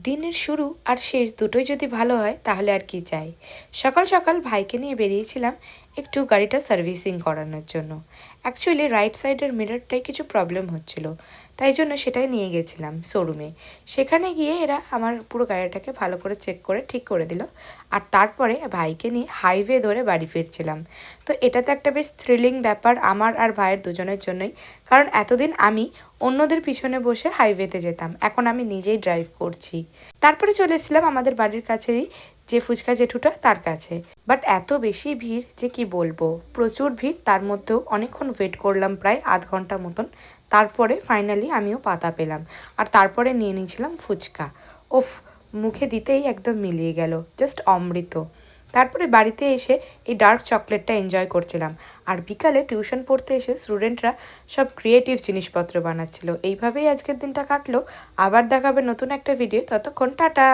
দিনের শুরু আর শেষ দুটোই যদি ভালো হয় তাহলে আর কি চাই। সকাল সকাল ভাইকে নিয়ে বেরিয়েছিলাম একটু গাড়িটা সার্ভিসিং করানোর জন্য। অ্যাকচুয়ালি রাইট সাইডের মিররটাই কিছু প্রবলেম হচ্ছিল, তাই জন্য সেটাই নিয়ে গেছিলাম শোরুমে। সেখানে গিয়ে এরা আমার পুরো গাড়িটাকে ভালো করে চেক করে ঠিক করে দিল। আর তারপরে ভাইকে নিয়ে হাইওয়ে ধরে বাড়ি ফিরছিলাম। তো এটা তো একটা বেশ থ্রিলিং ব্যাপার আমার আর ভাইয়ের দুজনের জন্যই, কারণ এতদিন আমি অন্যদের পিছনে বসে হাইওয়েতে যেতাম, এখন আমি নিজেই ড্রাইভ করছি। তারপরে চলে এসেছিলাম আমাদের বাড়ির কাছেরই যে ফুচকা জেঠুটা তার কাছে। বাট এত বেশি ভিড় যে কি বলবো, প্রচুর ভিড়, তার মধ্যেও অনেকক্ষণ ওয়েট করলাম, প্রায় আধ ঘন্টা মতন। তারপরে ফাইনালি আমিও পাতা পেলাম আর তারপরে নিয়ে নিয়েছিলাম ফুচকা। ওফ, মুখে দিতেই একদম মিলিয়ে গেল, জাস্ট অমৃত। তারপরে বাড়িতে এসে এই ডার্ক চকলেটটা এনজয় করছিলাম। আর বিকালে টিউশন পড়তে এসে স্টুডেন্টরা সব ক্রিয়েটিভ জিনিসপত্র বানাচ্ছিল। এইভাবেই আজকের দিনটা কাটলো। আবার দেখাবে নতুন একটা ভিডিও, ততক্ষণ টাটা।